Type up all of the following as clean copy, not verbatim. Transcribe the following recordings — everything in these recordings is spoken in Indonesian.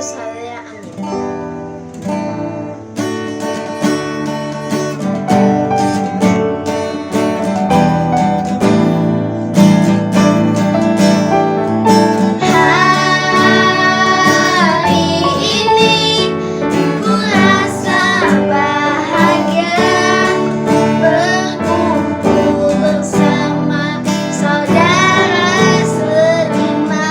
Yesus. Haleluya. Amin. Hari ini ku rasa bahagia berkumpul bersama saudara seiman.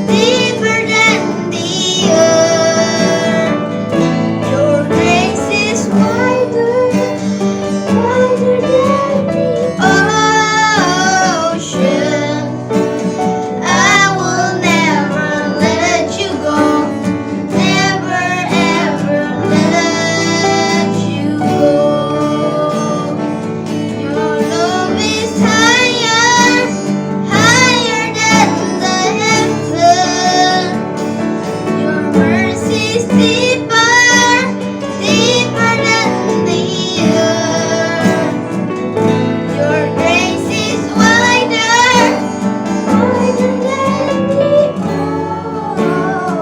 deeper than the earth. Your grace is wider, wider than the ocean. I will never let you go, never ever let you go. Your love is higher, higher than the heaven. Your mercy is deeper, deeper than the earth. Your grace is wider, wider than the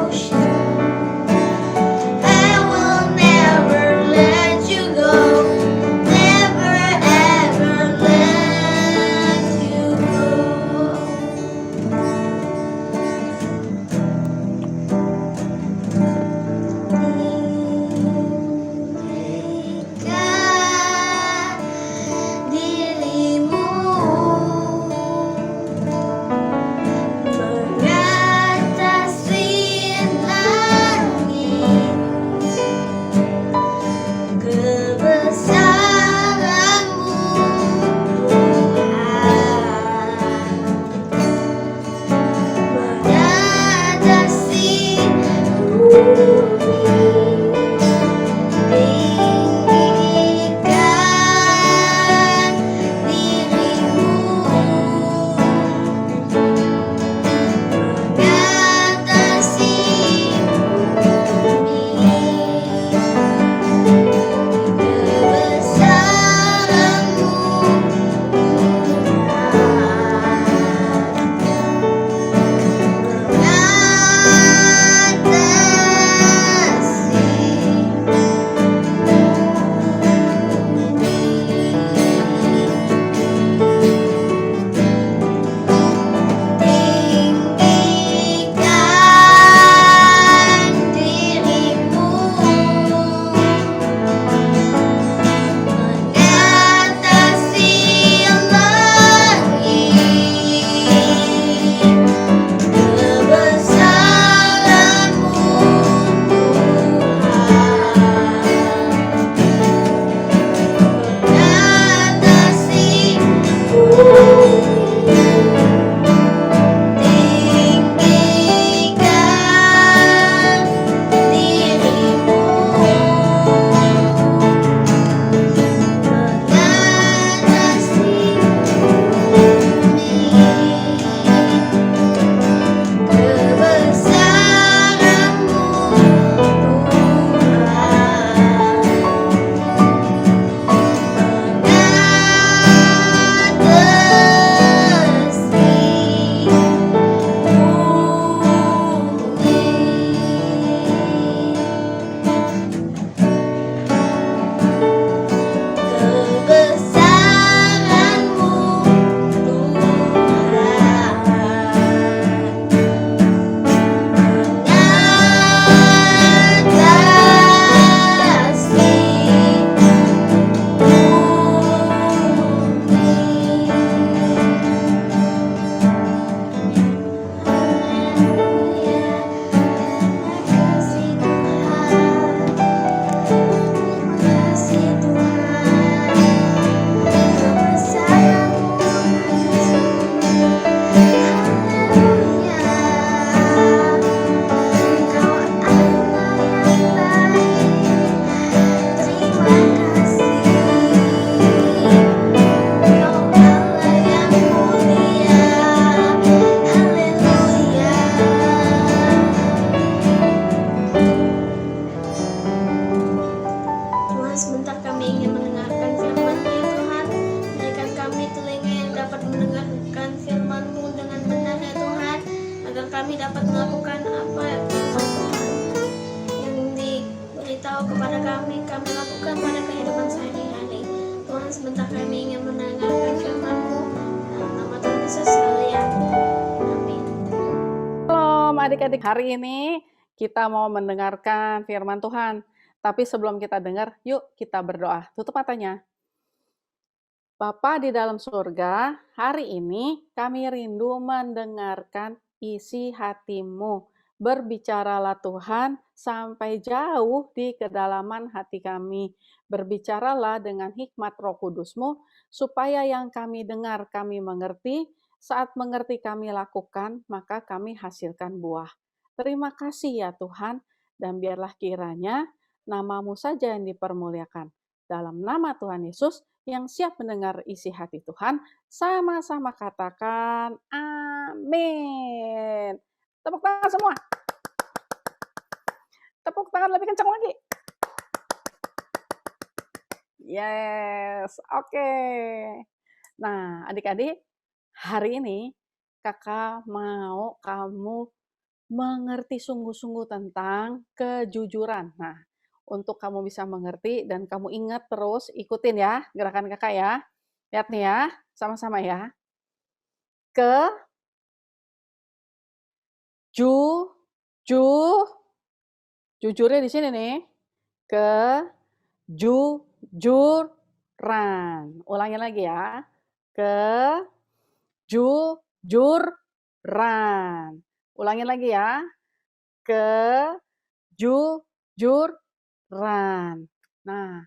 ocean. I will never let you go, never ever let you Tinggikan dirimu mengatasi langit, kebesaranmu Tuhan, mengatasi bumi. Tinggikan dirimu mengatasi bumi, kebesaranmu Tinggikan dirimu mengatasi langit, kebesaranmu Tuhan, mengatasi bumi. Tinggikan dirimu mengatasi bumi, kebesaranmu Tuhan, sebentar kami ingin mendengarkan firman-Mu ya Tuhan. Berikan kami telinga yang dapat mendengarkan firman-Mu dengan benar ya Tuhan, agar kami dapat melakukan apa firman Tuhan yang diberitahu kepada kami lakukan pada kehidupan sehari-hari. Tuhan, sebentar kami ingin mendengarkan firman-Mu. Dalam nama Tuhan Yesus sekalian. Amin. Shalom adik-adik, hari ini kita mau mendengarkan firman Tuhan. Tapi sebelum kita dengar, yuk kita berdoa. Tutup matanya. Bapa di dalam surga, hari ini kami rindu mendengarkan isi hatimu. Berbicaralah Tuhan sampai jauh di kedalaman hati kami. Berbicaralah dengan hikmat Roh Kudus-Mu, supaya yang kami dengar kami mengerti, saat mengerti kami lakukan, maka kami hasilkan buah. Terima kasih ya Tuhan, dan biarlah kiranya nama-Mu saja yang dipermuliakan. Dalam nama Tuhan Yesus, yang siap mendengar isi hati Tuhan, sama-sama katakan amin. Tepuk tangan semua. Tepuk tangan lebih kencang lagi. Yes, oke. Nah, adik-adik, hari ini kakak mau kamu mengerti sungguh-sungguh tentang kejujuran. Nah, untuk kamu bisa mengerti dan kamu ingat terus, ikutin ya gerakan kakak ya. Lihat nih ya, sama-sama ya. Ke, ju, ju, jujurnya di sini nih. Ke, ju, juran. Ulangi lagi ya. Ke, ju, juran. Ulangi lagi ya. Ke, ju, juran. Nah,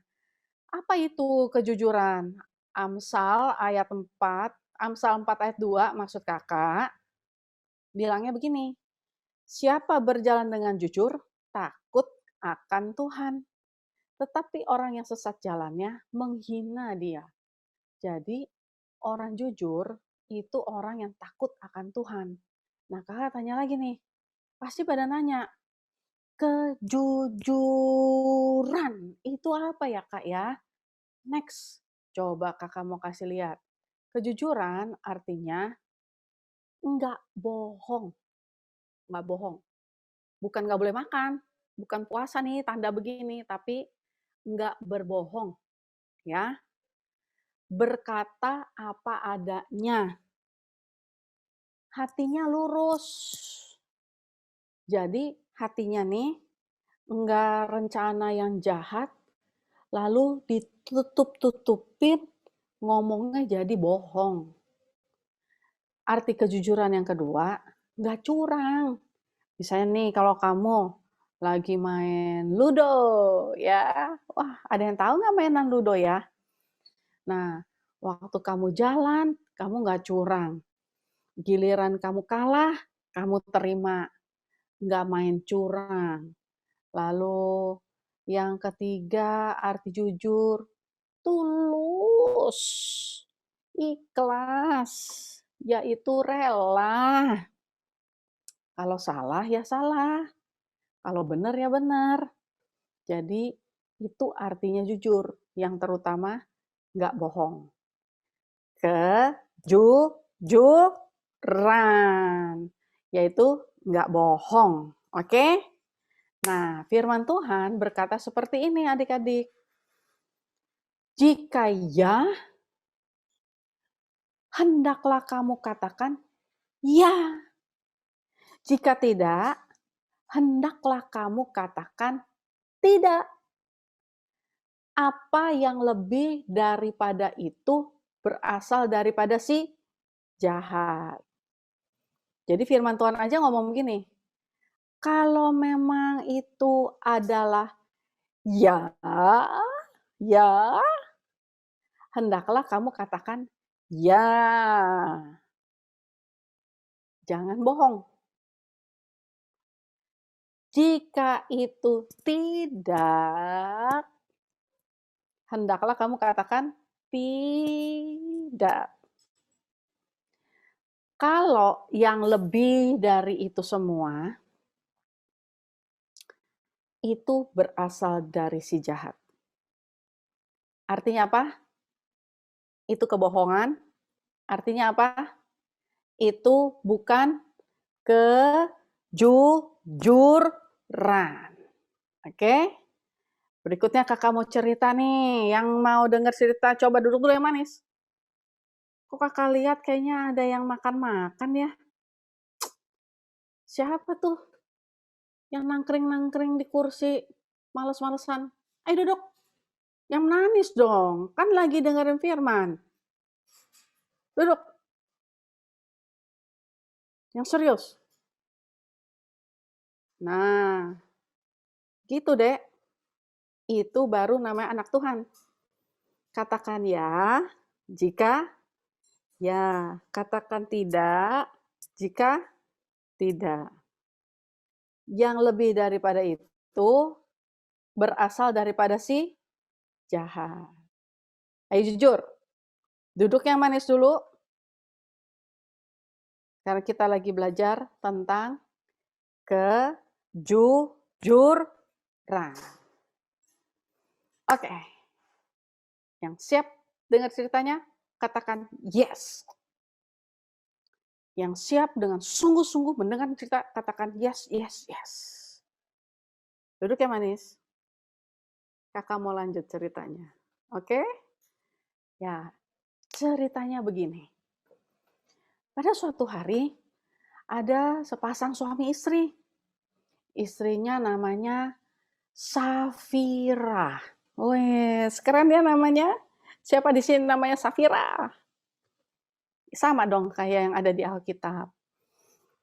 apa itu kejujuran? Amsal ayat 4, Amsal 4 ayat 2 maksud kakak, bilangnya begini, siapa berjalan dengan jujur, takut akan Tuhan. Tetapi orang yang sesat jalannya menghina dia. Jadi orang jujur itu orang yang takut akan Tuhan. Nah kakak tanya lagi nih, pasti pada nanya, kejujuran itu apa ya kak ya? Next, coba kakak mau kasih lihat. Kejujuran artinya enggak bohong. Enggak bohong. Bukan enggak boleh makan, bukan puasa nih tanda begini, tapi enggak berbohong. Ya, berkata apa adanya. Hatinya lurus. Jadi hatinya nih enggak rencana yang jahat, lalu ditutup-tutupin, ngomongnya jadi bohong. Arti kejujuran yang kedua, nggak curang. Misalnya nih kalau kamu lagi main ludo, ya, wah ada yang tahu nggak mainan ludo ya? Nah, waktu kamu jalan, kamu nggak curang. Giliran kamu kalah, kamu terima, nggak main curang. Lalu yang ketiga, arti jujur, tulus, ikhlas, yaitu rela. Kalau salah ya salah, kalau benar ya benar. Jadi itu artinya jujur, yang terutama nggak bohong. Kejujuran, yaitu nggak bohong. Oke? Nah, firman Tuhan berkata seperti ini adik-adik. Jika ya, hendaklah kamu katakan ya. Jika tidak, hendaklah kamu katakan tidak. Apa yang lebih daripada itu berasal daripada si jahat. Jadi firman Tuhan aja ngomong begini, kalau memang itu adalah ya, ya, hendaklah kamu katakan ya. Jangan bohong. Jika itu tidak, hendaklah kamu katakan tidak. Kalau yang lebih dari itu semua, itu berasal dari si jahat. Artinya apa? Itu kebohongan. Artinya apa? Itu bukan kejujuran. Oke? Berikutnya kakak mau cerita nih. Yang mau dengar cerita, coba duduk dulu yang manis. Kok kakak lihat kayaknya ada yang makan-makan ya? Siapa tuh yang nangkring-nangkring di kursi, males-malesan? Ayo duduk. Yang manis dong, kan lagi dengerin firman. Duduk. Yang serius. Nah, gitu, Dek. Itu baru namanya anak Tuhan. Katakan ya jika ya, katakan tidak jika tidak. Yang lebih daripada itu berasal daripada si jahat. Ayo jujur. Duduk yang manis dulu. Karena kita lagi belajar tentang kejujuran. Oke. Yang siap dengar ceritanya, katakan yes. Yang siap dengan sungguh-sungguh mendengar cerita, katakan yes, yes, yes. Duduk yang manis. Kakak mau lanjut ceritanya. Oke? Ya, ceritanya begini. Pada suatu hari, ada sepasang suami istri. Istrinya namanya Safira. Wes, keren ya namanya. Siapa di sini namanya Safira? Sama dong kayak yang ada di Alkitab.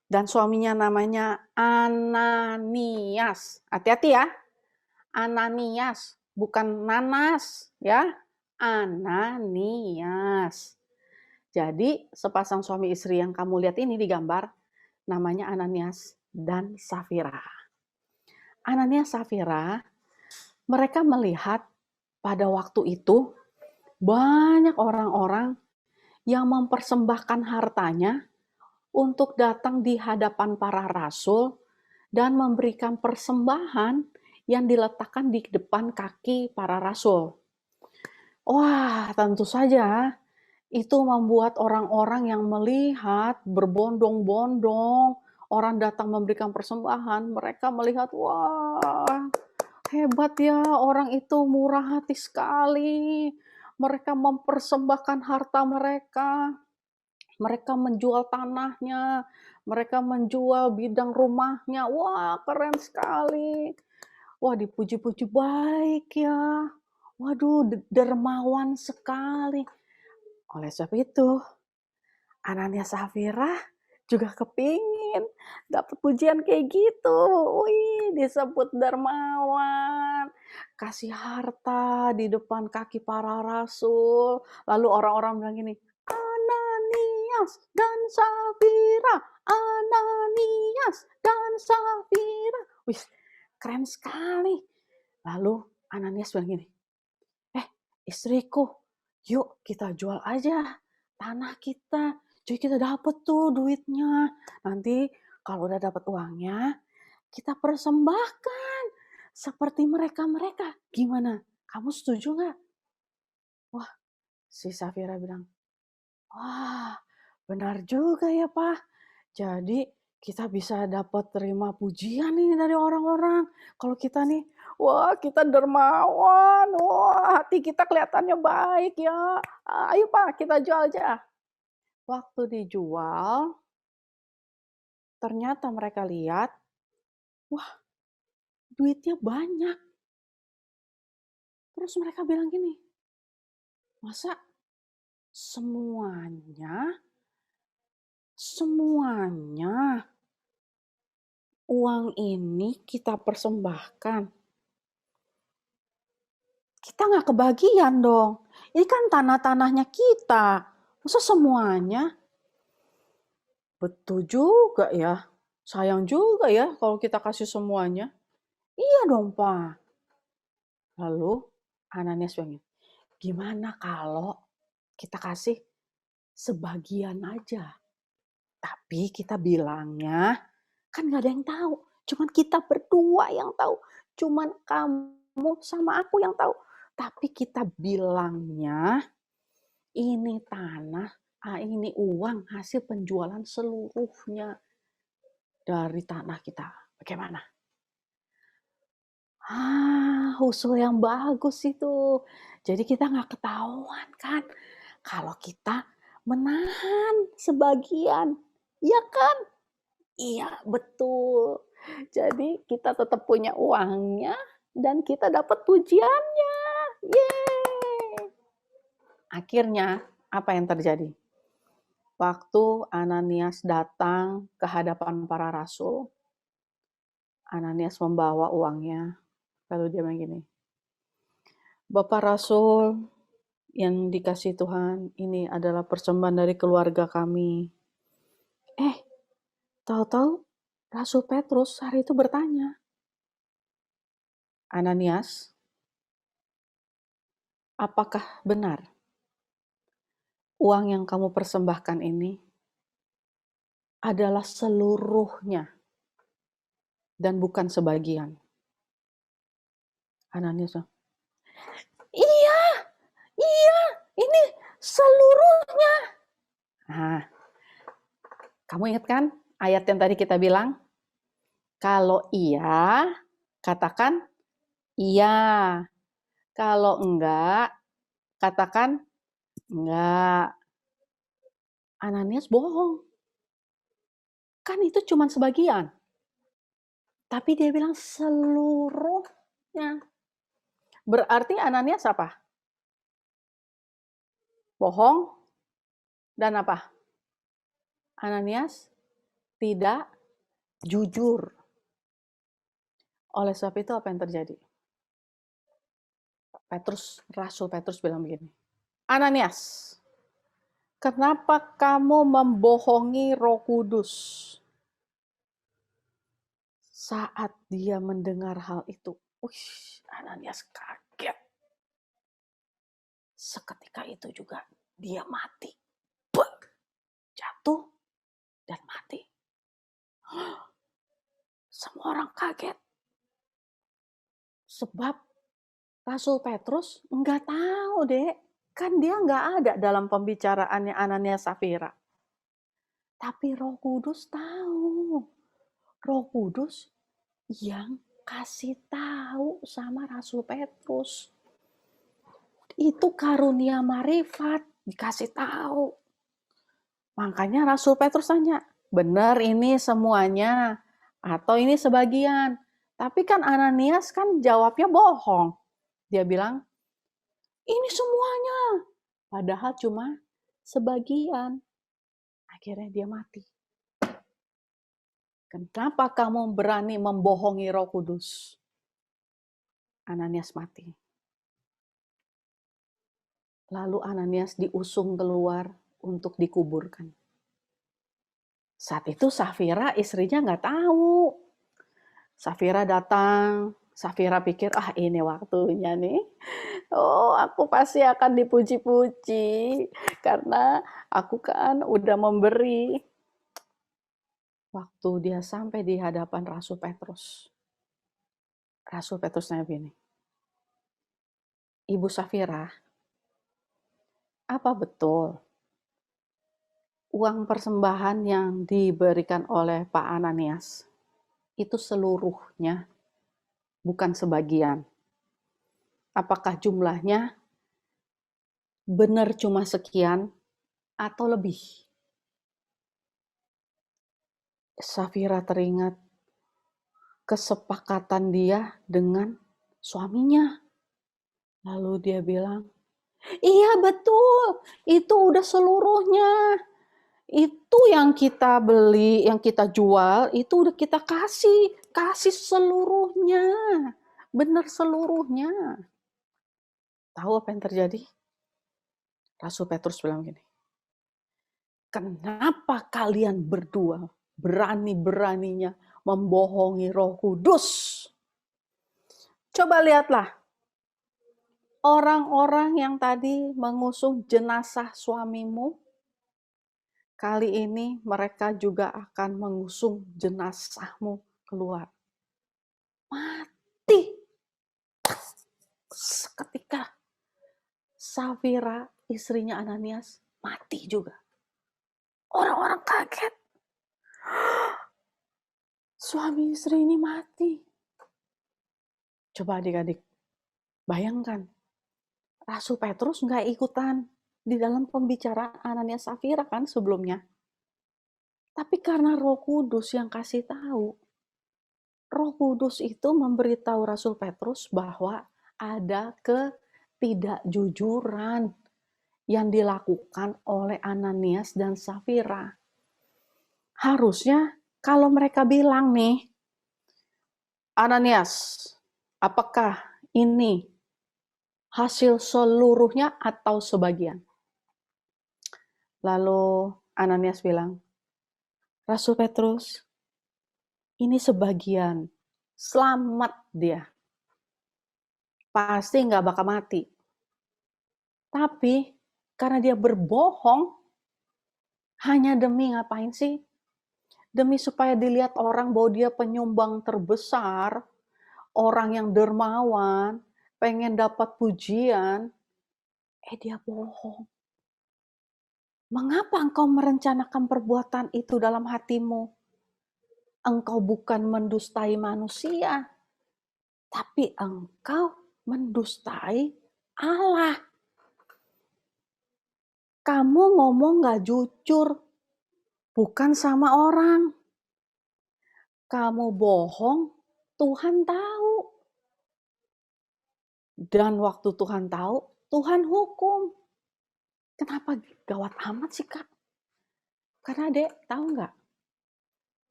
Dan suaminya namanya Ananias. Hati-hati ya. Ananias, bukan nanas ya. Ananias. Jadi sepasang suami istri yang kamu lihat ini di gambar namanya Ananias dan Safira. Ananias Safira, mereka melihat pada waktu itu banyak orang-orang yang mempersembahkan hartanya untuk datang di hadapan para rasul dan memberikan persembahan yang diletakkan di depan kaki para rasul. Wah, tentu saja itu membuat orang-orang yang melihat berbondong-bondong, orang datang memberikan persembahan, mereka melihat, wah, hebat ya, orang itu murah hati sekali. Mereka mempersembahkan harta mereka. Mereka menjual tanahnya, mereka menjual bidang rumahnya. Wah, keren sekali. Wah, dipuji-puji baik ya. Waduh, dermawan sekali. Oleh sebab itu, Ananias Safira juga kepingin dapat pujian kayak gitu. Wih, disebut dermawan. Kasih harta di depan kaki para rasul. Lalu orang-orang bilang gini, Ananias dan Safira, Ananias dan Safira. Wih, keren sekali. Lalu Ananias bilang gini, istriku, yuk kita jual aja tanah kita. Jadi kita dapat tuh duitnya. Nanti kalau udah dapat uangnya, kita persembahkan seperti mereka-mereka. Gimana? Kamu setuju nggak? Wah, si Safira bilang, wah, benar juga ya, Pak. Jadi kita bisa dapat terima pujian nih dari orang-orang. Kalau kita nih, wah kita dermawan, wah hati kita kelihatannya baik ya. Ayo Pak, kita jual aja. Waktu dijual, ternyata mereka lihat, wah duitnya banyak. Terus mereka bilang gini, masa semuanya uang ini kita persembahkan? Kita nggak kebagian dong. Ini kan tanah-tanahnya kita. Masa semuanya? Betul juga ya. Sayang juga ya kalau kita kasih semuanya. Iya dong, Pak. Lalu Ananias bilang, gimana kalau kita kasih sebagian aja? Tapi kita bilangnya, kan nggak ada yang tahu. Cuman kita berdua yang tahu. Cuman kamu sama aku yang tahu. Tapi kita bilangnya, ini tanah, ini uang hasil penjualan seluruhnya dari tanah kita. Bagaimana? Usul yang bagus itu. Jadi kita nggak ketahuan kan kalau kita menahan sebagian. Iya kan? Iya, betul. Jadi kita tetap punya uangnya dan kita dapat pujiannya. Yeay! Akhirnya apa yang terjadi? Waktu Ananias datang ke hadapan para rasul, Ananias membawa uangnya. Lalu dia bilang gini, Bapak Rasul yang dikasih Tuhan, ini adalah persembahan dari keluarga kami. Tahu-tahu Rasul Petrus hari itu bertanya, Ananias, apakah benar uang yang kamu persembahkan ini adalah seluruhnya dan bukan sebagian? Ananias bilang, iya, ini seluruhnya. Nah, kamu ingat kan ayat yang tadi kita bilang? Kalau iya, katakan iya. Kalau enggak, katakan enggak. Ananias bohong. Kan itu cuma sebagian. Tapi dia bilang seluruhnya. Berarti Ananias apa? Bohong dan apa? Ananias tidak jujur. Oleh sebab itu apa yang terjadi? Rasul Petrus bilang begini, Ananias, kenapa kamu membohongi Roh Kudus? Saat dia mendengar hal itu, Ananias kaget. Seketika itu juga dia mati. Jatuh dan mati. Semua orang kaget. Sebab Rasul Petrus nggak tahu, Dek. Kan dia nggak ada dalam pembicaraannya Ananias Safira. Tapi Roh Kudus tahu. Roh Kudus yang kasih tahu sama Rasul Petrus. Itu karunia marifat, dikasih tahu. Makanya Rasul Petrus tanya, benar ini semuanya atau ini sebagian? Tapi kan Ananias kan jawabnya bohong. Dia bilang, ini semuanya. Padahal cuma sebagian. Akhirnya dia mati. Kenapa kamu berani membohongi Roh Kudus? Ananias mati. Lalu Ananias diusung keluar untuk dikuburkan. Saat itu Safira istrinya nggak tahu. Safira datang, Safira pikir, ini waktunya nih. Oh, aku pasti akan dipuji-puji karena aku kan udah memberi. Waktu dia sampai di hadapan Rasul Petrus nanya begini, Ibu Safira, apa betul uang persembahan yang diberikan oleh Pak Ananias itu seluruhnya, bukan sebagian? Apakah jumlahnya benar cuma sekian atau lebih? Safira teringat kesepakatan dia dengan suaminya. Lalu dia bilang, iya betul, itu udah seluruhnya. Itu yang kita beli, yang kita jual, itu udah kita kasih seluruhnya. Benar seluruhnya. Tahu apa yang terjadi? Rasul Petrus bilang gini, kenapa kalian berdua berani-beraninya membohongi Roh Kudus? Coba lihatlah, orang-orang yang tadi mengusung jenazah suamimu, kali ini mereka juga akan mengusung jenazahmu keluar. Mati. Seketika Safira, istrinya Ananias, mati juga. Orang-orang kaget. Suami istri ini mati. Coba adik-adik, bayangkan. Rasul Petrus nggak ikutan di dalam pembicaraan Ananias Safira kan sebelumnya. Tapi karena Roh Kudus yang kasih tahu, Roh Kudus itu memberitahu Rasul Petrus bahwa ada ketidakjujuran yang dilakukan oleh Ananias dan Safira. Harusnya kalau mereka bilang nih, Ananias, apakah ini hasil seluruhnya atau sebagian? Lalu Ananias bilang, Rasul Petrus, ini sebagian. Selamat dia. Pasti nggak bakal mati. Tapi karena dia berbohong, hanya demi ngapain sih? Demi supaya dilihat orang bahwa dia penyumbang terbesar, orang yang dermawan, pengen dapat pujian, dia bohong. Mengapa engkau merencanakan perbuatan itu dalam hatimu? Engkau bukan mendustai manusia, tapi engkau mendustai Allah. Kamu ngomong gak jujur, bukan sama orang. Kamu bohong, Tuhan tahu. Dan waktu Tuhan tahu, Tuhan hukum. Kenapa gawat amat sih, Kak? Karena Dek, tahu nggak?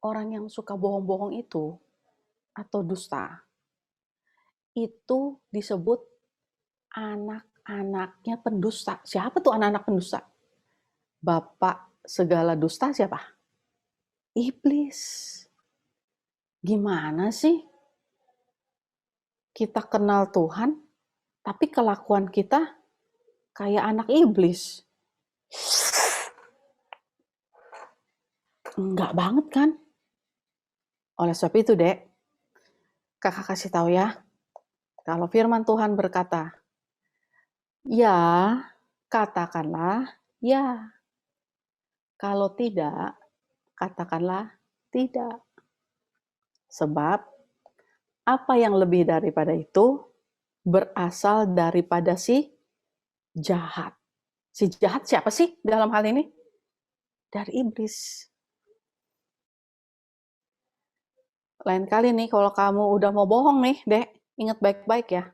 Orang yang suka bohong-bohong itu, atau dusta, itu disebut anak-anaknya pendusta. Siapa tuh anak-anak pendusta? Bapak segala dusta siapa? Iblis. Gimana sih kita kenal Tuhan, tapi kelakuan kita kayak anak iblis? Enggak banget kan? Oleh sebab itu, Dek, Kakak kasih tahu ya, kalau firman Tuhan berkata, ya, katakanlah ya. Kalau tidak, katakanlah tidak. Sebab apa yang lebih daripada itu berasal daripada si jahat. Si jahat siapa sih dalam hal ini? Dari iblis. Lain kali nih kalau kamu udah mau bohong nih, Dek, ingat baik-baik ya.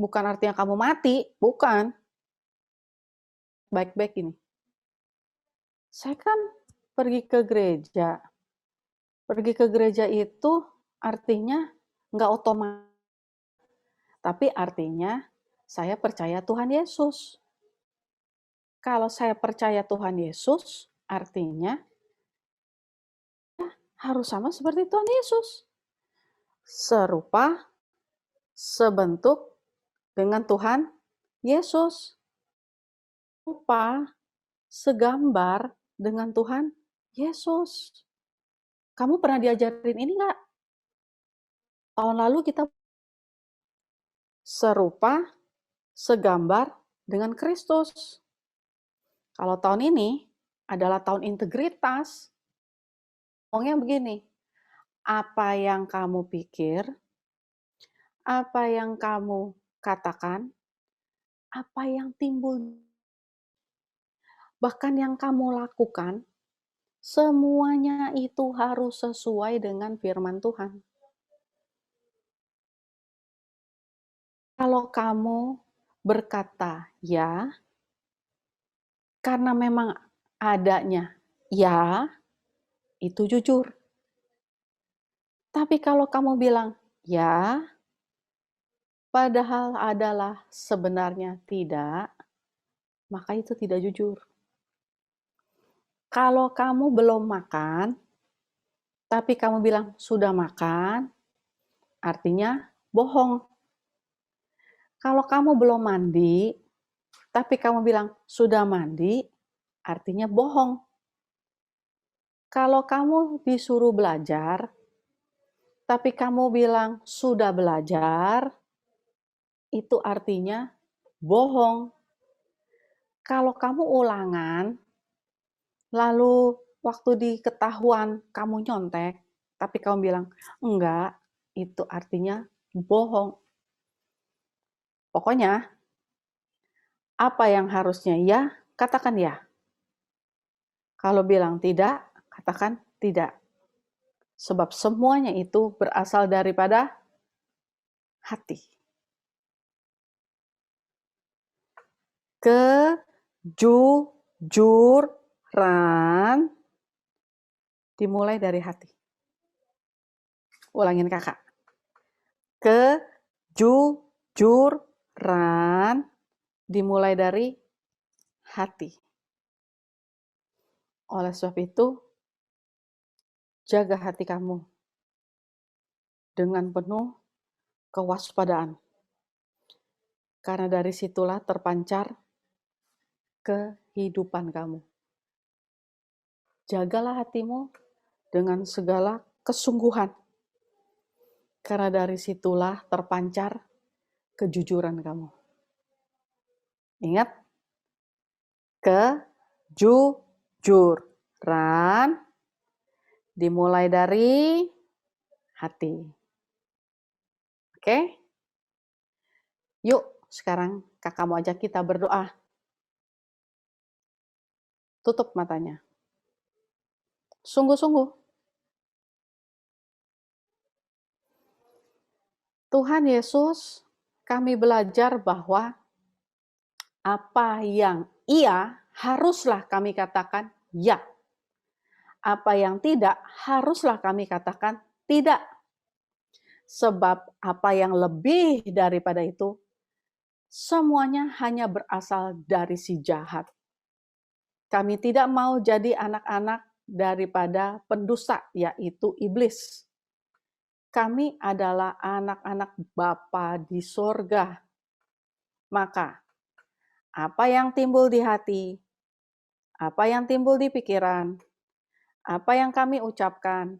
Bukan artinya kamu mati, bukan. Baik-baik ini. Saya kan pergi ke gereja. Pergi ke gereja itu artinya nggak otomatis. Tapi artinya saya percaya Tuhan Yesus. Kalau saya percaya Tuhan Yesus, artinya harus sama seperti Tuhan Yesus. Serupa, sebentuk dengan Tuhan Yesus. Serupa, segambar dengan Tuhan Yesus. Kamu pernah diajarin ini nggak? Tahun lalu kita serupa, segambar dengan Kristus. Kalau tahun ini adalah tahun integritas. Ngomongnya begini, apa yang kamu pikir, apa yang kamu katakan, apa yang timbul, bahkan yang kamu lakukan, semuanya itu harus sesuai dengan firman Tuhan. Kalau kamu berkata ya, karena memang adanya ya, itu jujur. Tapi kalau kamu bilang ya, padahal adalah sebenarnya tidak, maka itu tidak jujur. Kalau kamu belum makan, tapi kamu bilang sudah makan, artinya bohong. Kalau kamu belum mandi, tapi kamu bilang sudah mandi, artinya bohong. Kalau kamu disuruh belajar, tapi kamu bilang sudah belajar, itu artinya bohong. Kalau kamu ulangan, lalu waktu di ketahuan kamu nyontek, tapi kamu bilang enggak, itu artinya bohong. Pokoknya, apa yang harusnya ya, katakan ya. Kalau bilang tidak, katakan tidak. Sebab semuanya itu berasal daripada hati. Kejujuran dimulai dari hati. Ulangin kakak. Kejujuran dimulai dari hati. Oleh sebab itu, jaga hati kamu dengan penuh kewaspadaan. Karena dari situlah terpancar kehidupan kamu. Jagalah hatimu dengan segala kesungguhan. Karena dari situlah terpancar kejujuran kamu. Ingat, kejujuran dimulai dari hati. Oke? Yuk, sekarang kakak mau ajak kita berdoa. Tutup matanya. Sungguh-sungguh. Tuhan Yesus, kami belajar bahwa apa yang iya haruslah kami katakan ya. Apa yang tidak haruslah kami katakan tidak. Sebab apa yang lebih daripada itu, semuanya hanya berasal dari si jahat. Kami tidak mau jadi anak-anak daripada pendusta, yaitu iblis. Kami adalah anak-anak Bapa di sorga. Maka, apa yang timbul di hati, apa yang timbul di pikiran, apa yang kami ucapkan,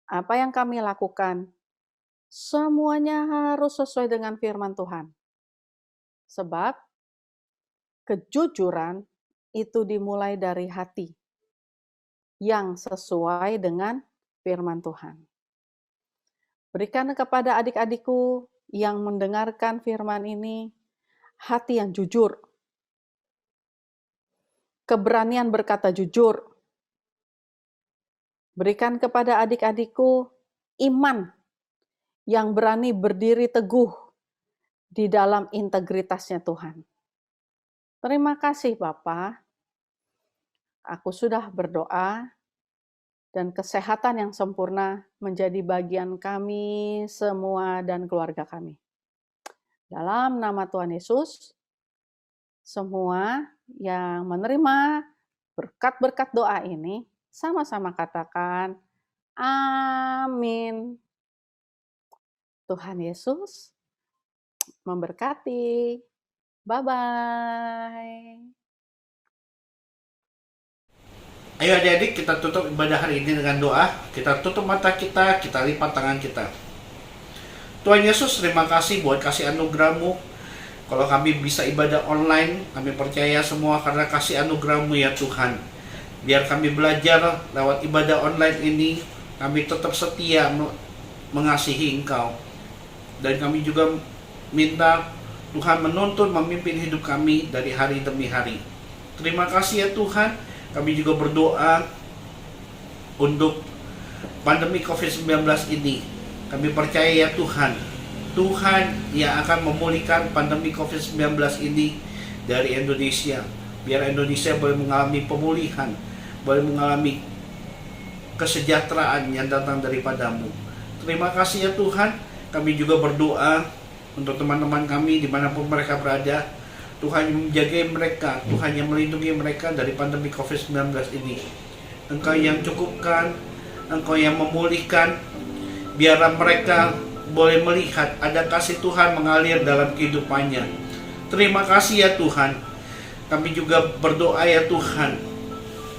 apa yang kami lakukan, semuanya harus sesuai dengan firman Tuhan. Sebab, kejujuran itu dimulai dari hati yang sesuai dengan firman Tuhan. Berikan kepada adik-adikku yang mendengarkan firman ini hati yang jujur, keberanian berkata jujur. Berikan kepada adik-adikku iman yang berani berdiri teguh di dalam integritasnya Tuhan. Terima kasih Bapa. Aku sudah berdoa dan kesehatan yang sempurna menjadi bagian kami semua dan keluarga kami. Dalam nama Tuhan Yesus, semua yang menerima berkat-berkat doa ini, sama-sama katakan, amin. Tuhan Yesus memberkati. Bye-bye. Ayo adik-adik, kita tutup ibadah hari ini dengan doa. Kita tutup mata kita lipat tangan kita. Tuhan Yesus, terima kasih buat kasih anugerah-Mu. Kalau kami bisa ibadah online, kami percaya semua karena kasih anugerah-Mu ya Tuhan. Biar kami belajar lewat ibadah online ini, kami tetap setia mengasihi Engkau. Dan kami juga minta Tuhan menuntun, memimpin hidup kami dari hari demi hari. Terima kasih ya Tuhan. Kami juga berdoa untuk pandemi COVID-19 ini. Kami percaya ya Tuhan, Tuhan yang akan memulihkan pandemi COVID-19 ini dari Indonesia. Biar Indonesia boleh mengalami pemulihan, boleh mengalami kesejahteraan yang datang daripada-Mu. Terima kasih ya Tuhan. Kami juga berdoa untuk teman-teman kami dimanapun mereka berada. Tuhan yang menjaga mereka, Tuhan yang melindungi mereka dari pandemi COVID-19 ini. Engkau yang cukupkan, Engkau yang memulihkan, biarlah mereka boleh melihat ada kasih Tuhan mengalir dalam kehidupannya. Terima kasih ya Tuhan. Kami juga berdoa ya Tuhan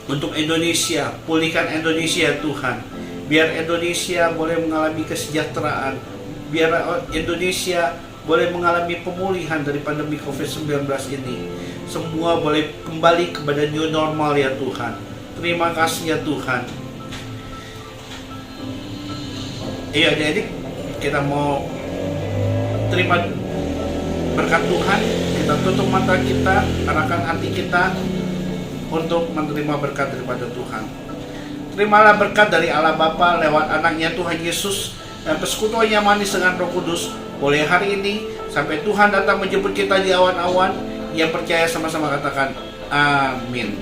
untuk Indonesia, pulihkan Indonesia ya Tuhan. Biar Indonesia boleh mengalami kesejahteraan, biar Indonesia boleh mengalami pemulihan dari pandemi COVID-19 ini. Semua boleh kembali kepada new normal ya Tuhan. Terima kasih ya Tuhan. Iya adik-adik, kita mau terima berkat Tuhan. Kita tutup mata kita, arahkan hati kita untuk menerima berkat daripada Tuhan. Terimalah berkat dari Allah Bapa lewat anaknya Tuhan Yesus dan persekutuan yang manis dengan Roh Kudus. Mulai hari ini sampai Tuhan datang menjemput kita di awan-awan, Yang percaya sama-sama katakan amin.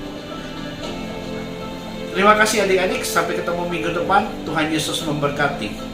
Terima kasih adik-adik, sampai ketemu minggu depan. Tuhan Yesus memberkati.